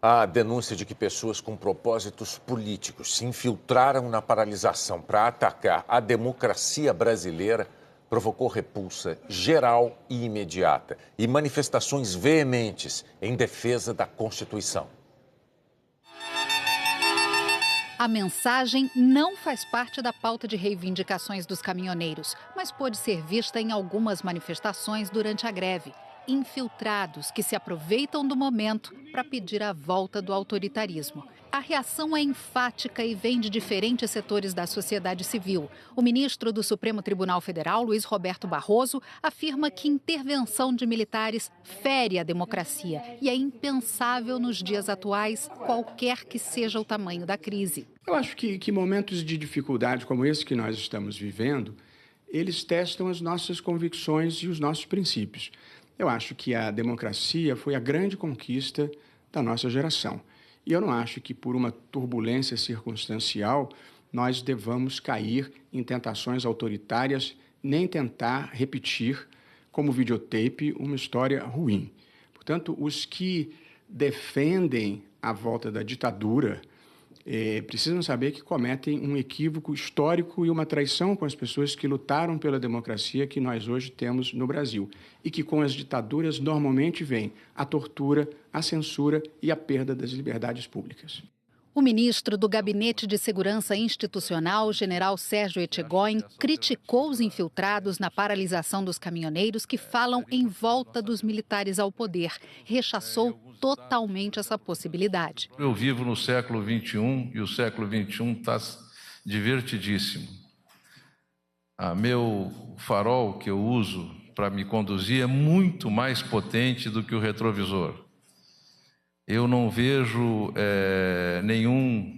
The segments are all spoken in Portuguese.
A denúncia de que pessoas com propósitos políticos se infiltraram na paralisação para atacar a democracia brasileira provocou repulsa geral e imediata e manifestações veementes em defesa da Constituição. A mensagem não faz parte da pauta de reivindicações dos caminhoneiros, mas pôde ser vista em algumas manifestações durante a greve. Infiltrados que se aproveitam do momento para pedir a volta do autoritarismo. A reação é enfática e vem de diferentes setores da sociedade civil. O ministro do Supremo Tribunal Federal, Luiz Roberto Barroso, afirma que intervenção de militares fere a democracia e é impensável nos dias atuais, qualquer que seja o tamanho da crise. Eu acho que momentos de dificuldade como esse que nós estamos vivendo, eles testam as nossas convicções e os nossos princípios. Eu acho que a democracia foi a grande conquista da nossa geração. E eu não acho que, por uma turbulência circunstancial, nós devamos cair em tentações autoritárias, nem tentar repetir, como videotape, uma história ruim. Portanto, os que defendem a volta da ditadura precisam saber que cometem um equívoco histórico e uma traição com as pessoas que lutaram pela democracia que nós hoje temos no Brasil e que com as ditaduras normalmente vem a tortura, a censura e a perda das liberdades públicas. O ministro do Gabinete de Segurança Institucional, general Sérgio Etchegóin, criticou os infiltrados na paralisação dos caminhoneiros que falam em volta dos militares ao poder. Rechaçou totalmente essa possibilidade. Eu vivo no século XXI e o século XXI está divertidíssimo. Meu farol que eu uso para me conduzir é muito mais potente do que o retrovisor. Eu não vejo nenhum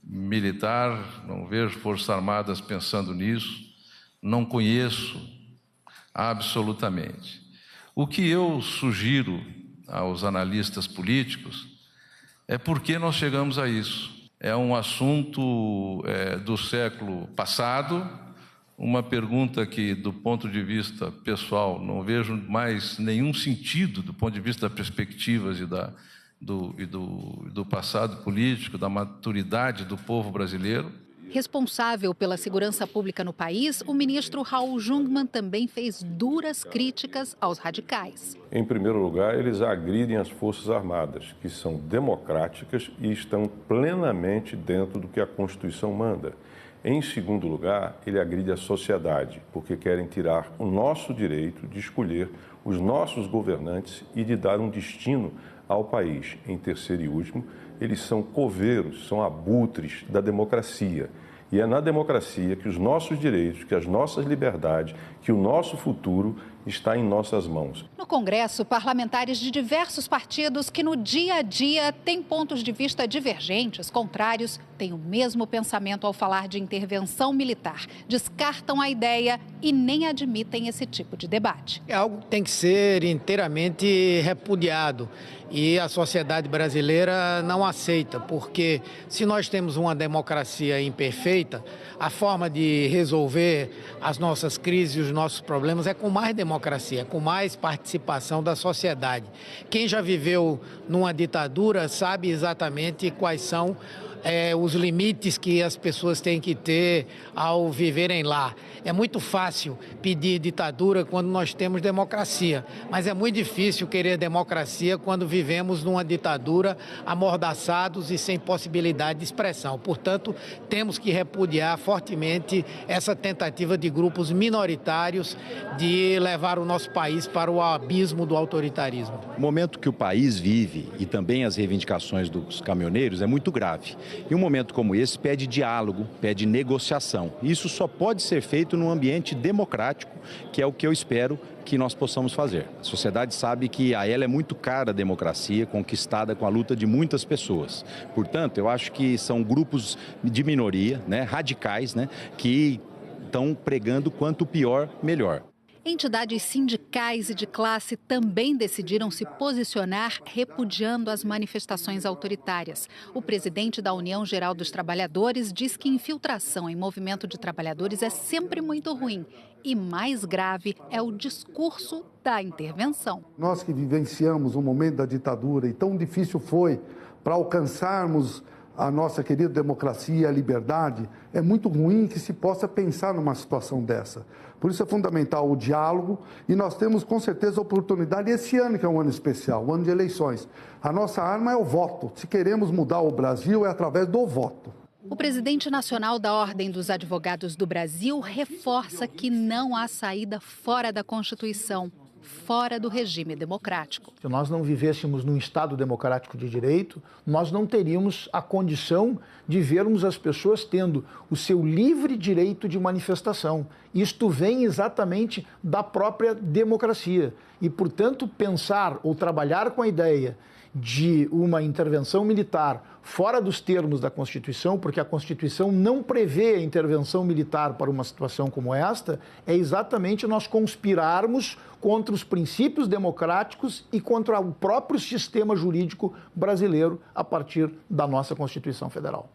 militar, não vejo Forças Armadas pensando nisso, não conheço absolutamente. O que eu sugiro aos analistas políticos é por que nós chegamos a isso. É um assunto do século passado, uma pergunta que, do ponto de vista pessoal, não vejo mais nenhum sentido do ponto de vista das perspectivas e do passado político, da maturidade do povo brasileiro. Responsável pela segurança pública no país, o ministro Raul Jungmann também fez duras críticas aos radicais. Em primeiro lugar, eles agridem as Forças Armadas, que são democráticas e estão plenamente dentro do que a Constituição manda. Em segundo lugar, ele agride a sociedade, porque querem tirar o nosso direito de escolher os nossos governantes e de dar um destino ao país. Em terceiro e último, eles são coveiros, são abutres da democracia. E é na democracia que os nossos direitos, que as nossas liberdades, que o nosso futuro está em nossas mãos. No Congresso, parlamentares de diversos partidos que no dia a dia têm pontos de vista divergentes, contrários, têm o mesmo pensamento ao falar de intervenção militar. Descartam a ideia e nem admitem esse tipo de debate. É algo que tem que ser inteiramente repudiado e a sociedade brasileira não aceita, porque se nós temos uma democracia imperfeita, a forma de resolver as nossas crises e os nossos problemas é com mais democracia, com mais participação da sociedade. Quem já viveu numa ditadura sabe exatamente quais são os limites que as pessoas têm que ter ao viverem lá. É muito fácil pedir ditadura quando nós temos democracia, mas é muito difícil querer democracia quando vivemos numa ditadura amordaçados e sem possibilidade de expressão. Portanto, temos que repudiar fortemente essa tentativa de grupos minoritários de levar o nosso país para o abismo do autoritarismo. O momento que o país vive e também as reivindicações dos caminhoneiros é muito grave. E um momento como esse pede diálogo, pede negociação. Isso só pode ser feito num ambiente democrático, que é o que eu espero que nós possamos fazer. A sociedade sabe que a ela é muito cara a democracia, conquistada com a luta de muitas pessoas. Portanto, eu acho que são grupos de minoria, radicais, que estão pregando quanto pior, melhor. Entidades sindicais e de classe também decidiram se posicionar repudiando as manifestações autoritárias. O presidente da União Geral dos Trabalhadores diz que infiltração em movimento de trabalhadores é sempre muito ruim. E mais grave é o discurso da intervenção. Nós que vivenciamos o momento da ditadura e tão difícil foi para alcançarmos a nossa querida democracia e a liberdade, é muito ruim que se possa pensar numa situação dessa. Por isso é fundamental o diálogo e nós temos com certeza a oportunidade, esse ano que é um ano especial, um ano de eleições. A nossa arma é o voto. Se queremos mudar o Brasil é através do voto. O presidente nacional da Ordem dos Advogados do Brasil reforça que não há saída fora da Constituição, fora do regime democrático. Se nós não vivêssemos num Estado democrático de direito, nós não teríamos a condição de vermos as pessoas tendo o seu livre direito de manifestação. Isto vem exatamente da própria democracia. E, portanto, pensar ou trabalhar com a ideia de uma intervenção militar fora dos termos da Constituição, porque a Constituição não prevê a intervenção militar para uma situação como esta, é exatamente nós conspirarmos contra os princípios democráticos e contra o próprio sistema jurídico brasileiro a partir da nossa Constituição Federal.